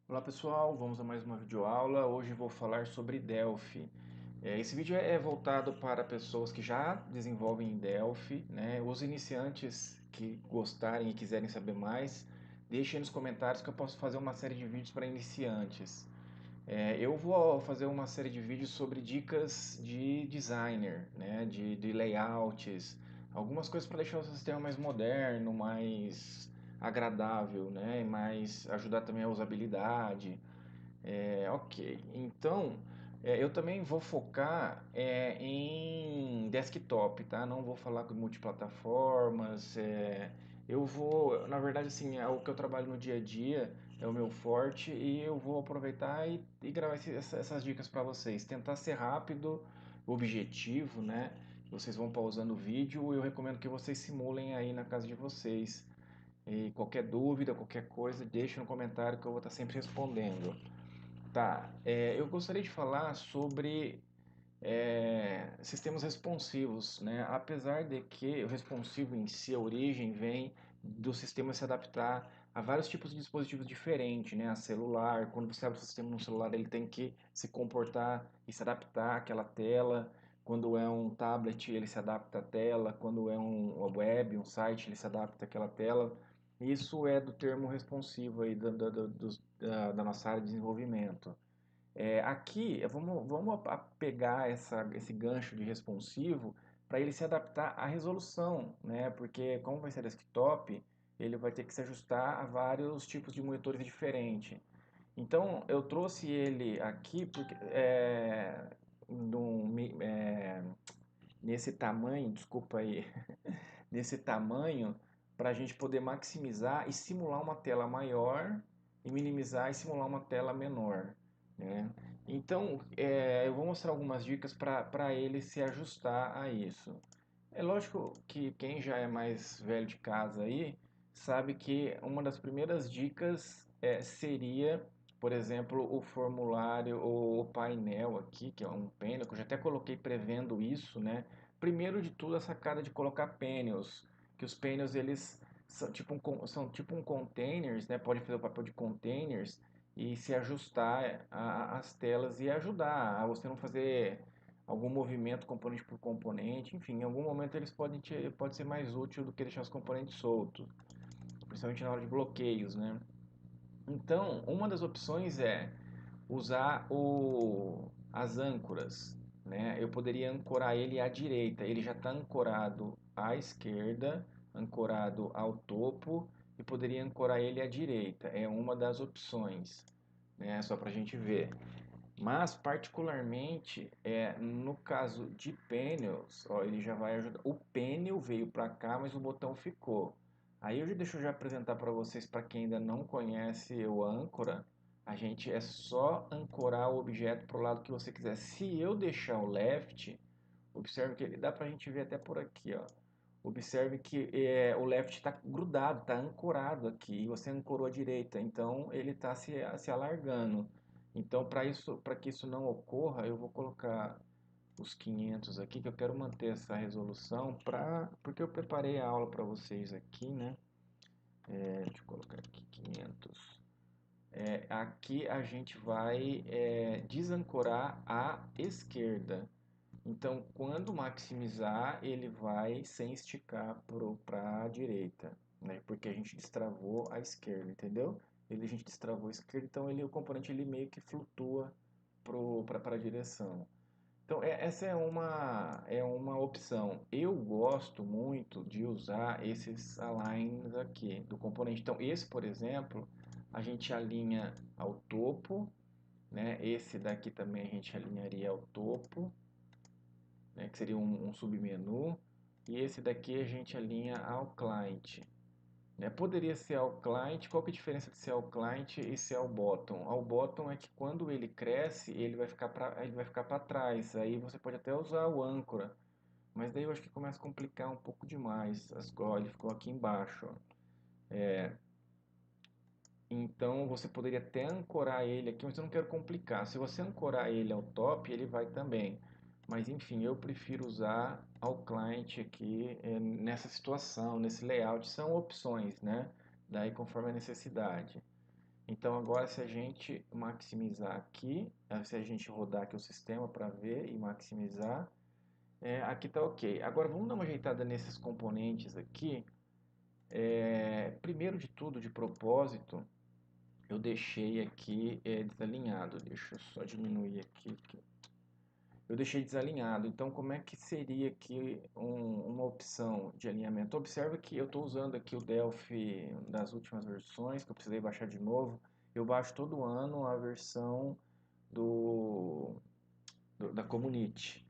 Olá pessoal, vamos a mais uma videoaula. Hoje vou falar sobre Delphi. Esse vídeo é voltado para pessoas que já desenvolvem em Delphi, né? Os iniciantes que gostarem e quiserem saber mais, deixem nos comentários que eu posso fazer uma série de vídeos para iniciantes. Eu vou fazer uma série de vídeos sobre dicas de designer, né? De layouts, algumas coisas para deixar o sistema mais moderno, mais agradável, né? E mais ajudar também a usabilidade. Ok, então eu também vou focar em desktop, tá? Não vou falar com multiplataformas. Eu vou, na verdade, assim, é o que eu trabalho no dia a dia, é o meu forte e eu vou aproveitar e gravar essas dicas para vocês. Tentar ser rápido, objetivo, né? Vocês vão pausando o vídeo e eu recomendo que vocês simulem aí na casa de vocês. E qualquer dúvida, qualquer coisa, deixe no comentário que eu vou estar sempre respondendo. Tá, eu gostaria de falar sobre sistemas responsivos, né? Apesar de que o responsivo em si, a origem vem do sistema se adaptar a vários tipos de dispositivos diferentes, né? A celular, quando você abre o sistema no celular, ele tem que se comportar e se adaptar àquela tela. Quando é um tablet, ele se adapta à tela. Quando é uma web, um site, ele se adapta àquela tela. Isso é do termo responsivo aí da nossa área de desenvolvimento. Aqui, vamos pegar esse gancho de responsivo para ele se adaptar à resolução, né? Porque como vai ser desktop, ele vai ter que se ajustar a vários tipos de monitores diferentes. Então, eu trouxe ele aqui porque, num, nesse tamanho, desculpa aí, nesse tamanho, para a gente poder maximizar e simular uma tela maior e minimizar e simular uma tela menor, né? Então, eu vou mostrar algumas dicas para ele se ajustar a isso. É lógico que quem já é mais velho de casa aí sabe que uma das primeiras dicas seria, por exemplo, o formulário ou o painel aqui, que é um painel, que eu já até coloquei prevendo isso, né? Primeiro de tudo, a sacada de colocar painels, que os painels eles são tipo um containers, né? Pode fazer o papel de containers e se ajustar às telas e ajudar a você não fazer algum movimento componente por componente, enfim, em algum momento eles pode ser mais útil do que deixar os componentes soltos, principalmente na hora de bloqueios, né? Então, uma das opções é usar as âncoras, né? Eu poderia ancorar ele à direita, ele já está ancorado à esquerda, ancorado ao topo, e poderia ancorar ele à direita, é uma das opções, né? Só para a gente ver. Mas, particularmente, no caso de pênios, ó, ele já vai ajudar. O pênio veio para cá, mas o botão ficou. Aí deixa eu já apresentar para vocês, para quem ainda não conhece o âncora, a gente é só ancorar o objeto para o lado que você quiser. Se eu deixar o left, observe que ele dá para a gente ver até por aqui, ó. Observe que o left está grudado, está ancorado aqui, e você ancorou à direita, então ele está se alargando. Então, para que isso não ocorra, eu vou colocar os 500 aqui, que eu quero manter essa resolução, porque eu preparei a aula para vocês aqui, né? Deixa eu colocar aqui 500. Aqui a gente vai desancorar à esquerda. Então, quando maximizar, ele vai sem esticar para a direita, né? Porque a gente destravou a esquerda, entendeu? A gente destravou a esquerda, então o componente ele meio que flutua para a direção. Então, essa é uma opção. Eu gosto muito de usar esses aligns aqui do componente. Então, esse, por exemplo, a gente alinha ao topo, né? Esse daqui também a gente alinharia ao topo, né, que seria um submenu, e esse daqui a gente alinha ao client. Né? Poderia ser ao client, qual que é a diferença de ser ao client e ser ao bottom? Ao bottom é que quando ele cresce, ele vai ficar para trás, aí você pode até usar o âncora, mas daí eu acho que começa a complicar um pouco demais, ele ficou aqui embaixo. Ó. Então você poderia até ancorar ele aqui, mas eu não quero complicar. Se você ancorar ele ao top, ele vai também. Mas enfim, eu prefiro usar ao client aqui nessa situação, nesse layout. São opções, né? Daí conforme a necessidade. Então agora se a gente maximizar aqui, se a gente rodar aqui o sistema para ver e maximizar, aqui está ok. Agora vamos dar uma ajeitada nesses componentes aqui. Primeiro de tudo, de propósito, eu deixei aqui desalinhado. Deixa eu só diminuir aqui. Eu deixei desalinhado. Então, como é que seria aqui uma opção de alinhamento? Observa que eu estou usando aqui o Delphi das últimas versões, que eu precisei baixar de novo. Eu baixo todo ano a versão da Community.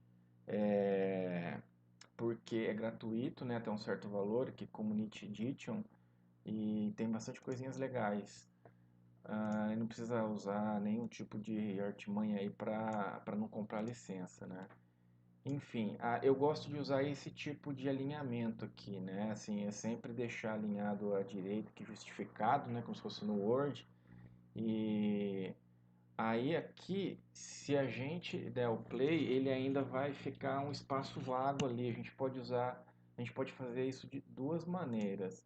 Porque é gratuito, né, até um certo valor, que é Community Edition, e tem bastante coisinhas legais. E não precisa usar nenhum tipo de artimanha aí para não comprar licença, né? Enfim, eu gosto de usar esse tipo de alinhamento aqui, né? Assim, é sempre deixar alinhado à direita, que justificado, né? Como se fosse no Word. E aí aqui, se a gente der o play, ele ainda vai ficar um espaço vago ali. A gente pode fazer isso de duas maneiras,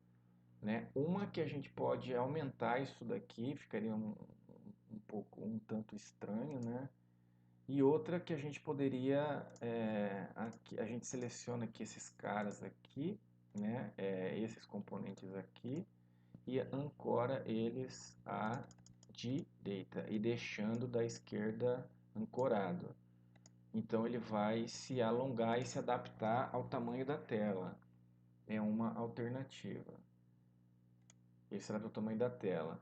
né? Uma que a gente pode aumentar isso daqui, ficaria um tanto estranho, né? E outra que a gente poderia, aqui, a gente seleciona aqui esses caras aqui, né? Esses componentes aqui, e ancora eles à direita e deixando da esquerda ancorado. Então ele vai se alongar e se adaptar ao tamanho da tela. É uma alternativa. Ele será do tamanho da tela.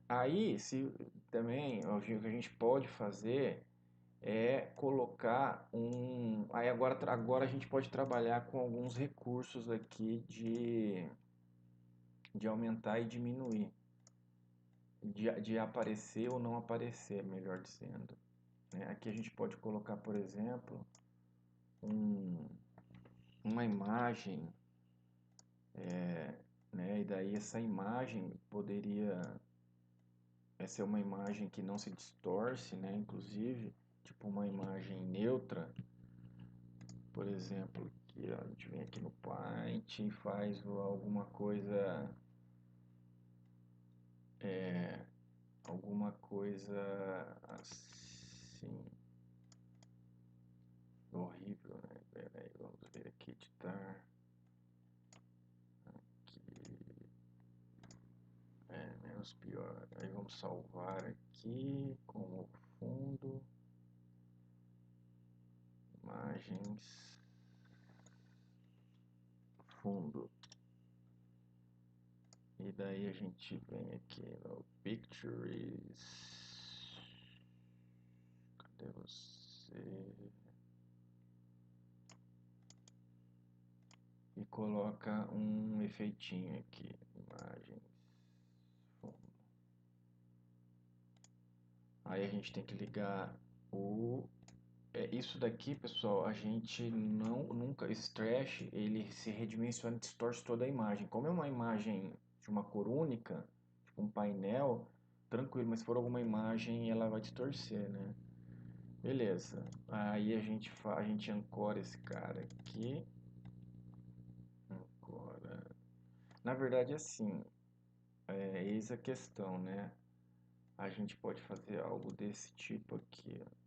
Aí, se também o que a gente pode fazer colocar Aí agora a gente pode trabalhar com alguns recursos aqui de aumentar e diminuir, de aparecer ou não aparecer, melhor dizendo, né? Aqui a gente pode colocar, por exemplo, uma imagem, né? E daí essa imagem poderia ser uma imagem que não se distorce, né? Inclusive, tipo uma imagem neutra. Por exemplo, aqui, ó, a gente vem aqui no Paint e faz alguma coisa, assim, horrível, né? Pera aí, vamos ver aqui, editar, aqui, menos pior. Aí vamos salvar aqui como fundo, imagens, fundo. E daí a gente vem aqui no Pictures. Cadê você? E coloca um efeitinho aqui, imagens, fundo. Aí a gente tem que ligar isso daqui, pessoal, a gente nunca, esse trash, ele se redimensiona e distorce toda a imagem. Como é uma imagem de uma cor única, tipo um painel, tranquilo, mas se for alguma imagem, ela vai distorcer, né? Beleza. Aí a gente ancora esse cara aqui. Ancora. Na verdade, assim, eis a questão, né? A gente pode fazer algo desse tipo aqui, ó.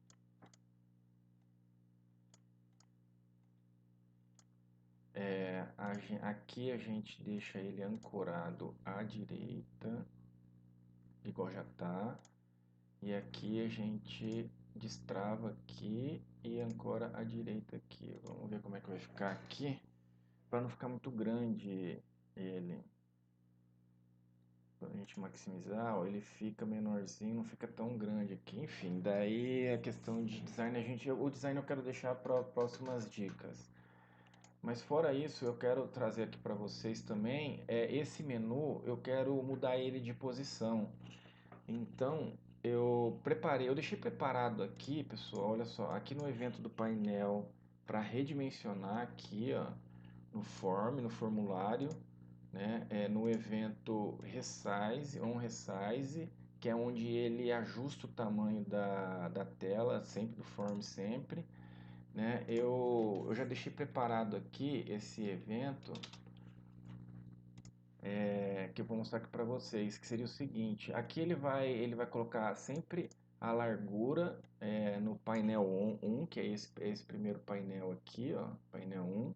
Aqui a gente deixa ele ancorado à direita, igual já tá. E aqui a gente destrava aqui e ancora à direita aqui. Vamos ver como é que vai ficar aqui, para não ficar muito grande ele. Quando a gente maximizar, ó, ele fica menorzinho, não fica tão grande aqui. Enfim, daí a questão de design, o design eu quero deixar para próximas dicas. Mas fora isso, eu quero trazer aqui para vocês também, esse menu, eu quero mudar ele de posição. Então, eu deixei preparado aqui, pessoal, olha só, aqui no evento do painel, para redimensionar aqui, ó, no form, no formulário, né, no evento resize, on resize, que é onde ele ajusta o tamanho da tela, sempre do form sempre, né? Eu já deixei preparado aqui esse evento que eu vou mostrar aqui para vocês, que seria o seguinte, aqui ele vai colocar sempre a largura no painel 1, que é esse primeiro painel aqui, ó, painel 1.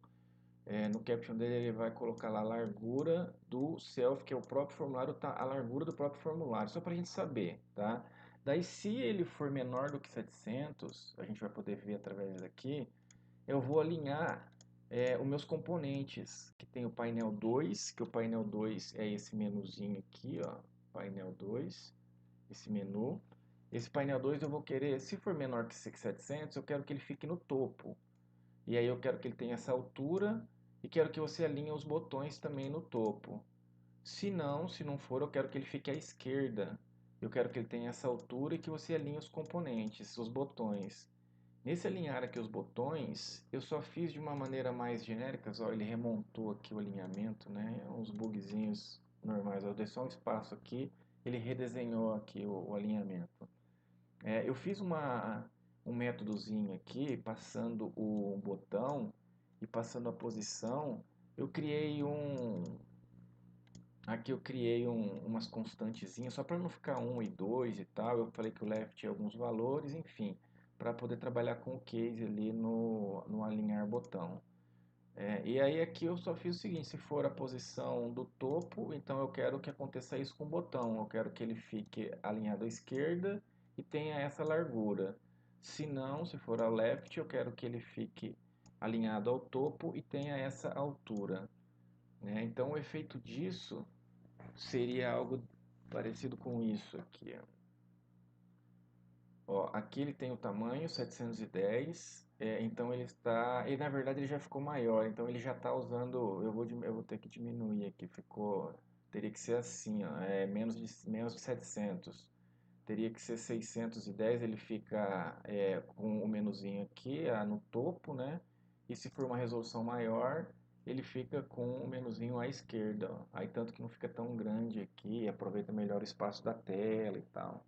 No caption dele ele vai colocar lá a largura do self, que é o próprio formulário, tá? A largura do próprio formulário, só para a gente saber, tá? Daí se ele for menor do que 700, a gente vai poder ver através daqui, eu vou alinhar os meus componentes, que tem o painel 2, que o painel 2 é esse menuzinho aqui, ó, painel 2, esse menu. Esse painel 2 eu vou querer, se for menor que 700, eu quero que ele fique no topo. E aí eu quero que ele tenha essa altura e quero que você alinhe os botões também no topo. Se não for, eu quero que ele fique à esquerda. Eu quero que ele tenha essa altura e que você alinhe os componentes, os botões. Nesse alinhar aqui os botões, eu só fiz de uma maneira mais genérica, ó, ele remontou aqui o alinhamento, né? Uns bugzinhos normais, eu dei só um espaço aqui, ele redesenhou aqui o alinhamento. Eu fiz um métodozinho aqui, passando o botão e passando a posição, eu criei aqui eu criei umas constantezinhas, só para não ficar 1 e 2 e tal. Eu falei que o left tinha alguns valores, enfim, para poder trabalhar com o case ali no alinhar botão. E aí aqui eu só fiz o seguinte, se for a posição do topo, então eu quero que aconteça isso com o botão. Eu quero que ele fique alinhado à esquerda e tenha essa largura. Se não, se for ao left, eu quero que ele fique alinhado ao topo e tenha essa altura, né? Então o efeito disso seria algo parecido com isso aqui. Ó, aqui ele tem o tamanho 710, então ele na verdade ele já ficou maior, então ele já está usando, eu vou ter que diminuir aqui, teria que ser assim, ó, menos de 700, teria que ser 610, ele fica com o menuzinho aqui no topo, né? E se for uma resolução maior, ele fica com o menuzinho à esquerda, ó. Aí tanto que não fica tão grande aqui, aproveita melhor o espaço da tela e tal.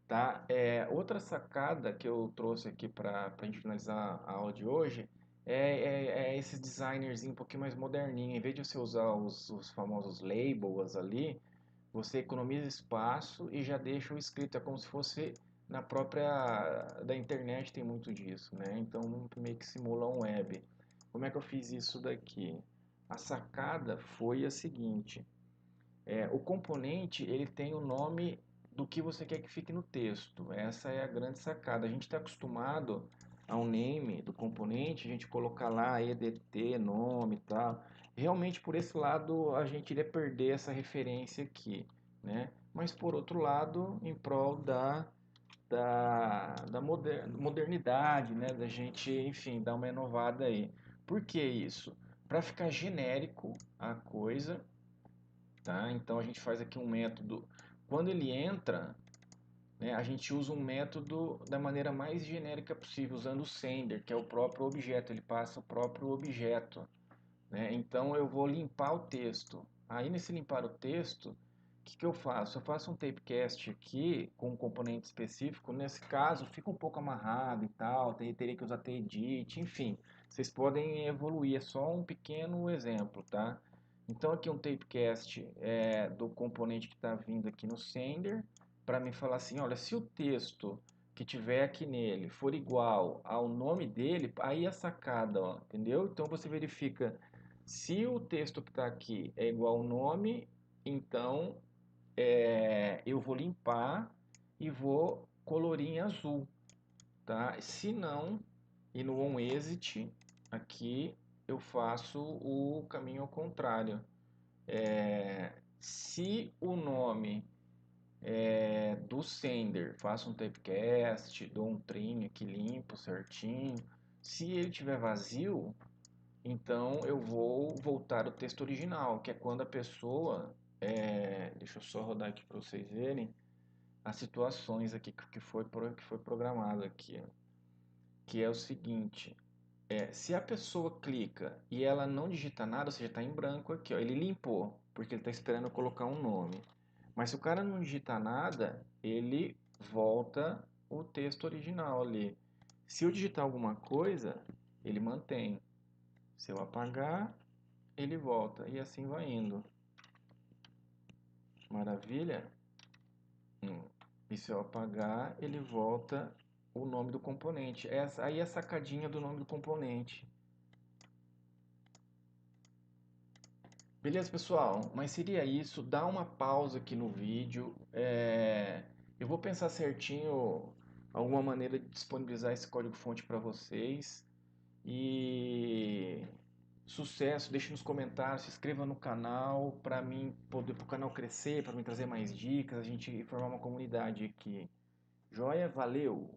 Tá? Outra sacada que eu trouxe aqui para a gente finalizar a aula de hoje é esse designerzinho um pouquinho mais moderninho. Em vez de você usar os famosos labels ali, você economiza espaço e já deixa o escrito. É como se fosse na própria da internet, tem muito disso, né? Então meio que simula um web. Como é que eu fiz isso daqui? A sacada foi a seguinte: o componente ele tem o nome do que você quer que fique no texto. Essa é a grande sacada. A gente está acostumado ao name do componente, a gente colocar lá EDT, nome e tal. Realmente por esse lado a gente iria perder essa referência aqui, né? Mas por outro lado, em prol da modernidade, né? Da gente, enfim, dar uma inovada aí. Por que isso? Para ficar genérico a coisa, tá? Então a gente faz aqui um método. Quando ele entra, né, a gente usa um método da maneira mais genérica possível, usando o sender, que é o próprio objeto. Ele passa o próprio objeto, né? Então eu vou limpar o texto. Aí nesse limpar o texto, o que eu faço? Eu faço um typecast aqui com um componente específico. Nesse caso, fica um pouco amarrado e tal. Teria que usar tedit, enfim. Vocês podem evoluir. É só um pequeno exemplo, tá? Então aqui um typecast do componente que está vindo aqui no sender para me falar assim, olha, se o texto que tiver aqui nele for igual ao nome dele, aí é a sacada, ó, entendeu? Então você verifica se o texto que está aqui é igual ao nome, então eu vou limpar e vou colorir em azul, tá? Se não, e no onExit, aqui eu faço o caminho ao contrário. Se o nome do sender, faço um typecast, dou um trim aqui limpo, certinho. Se ele tiver vazio, então eu vou voltar o texto original, que é quando a pessoa, deixa eu só rodar aqui para vocês verem as situações aqui que foi programado aqui, ó. Que é o seguinte, se a pessoa clica e ela não digita nada, ou seja, está em branco aqui, ó, ele limpou, porque ele está esperando eu colocar um nome. Mas se o cara não digita nada, ele volta o texto original ali. Se eu digitar alguma coisa, ele mantém. Se eu apagar, ele volta. E assim vai indo. Maravilha? E se eu apagar, ele volta o nome do componente. Aí é a sacadinha do nome do componente. Beleza, pessoal? Mas seria isso. Dá uma pausa aqui no vídeo. Eu vou pensar certinho alguma maneira de disponibilizar esse código-fonte para vocês. E sucesso, deixe nos comentários, se inscreva no canal para mim poder para o canal crescer, para mim trazer mais dicas, a gente formar uma comunidade aqui. Joia? Valeu!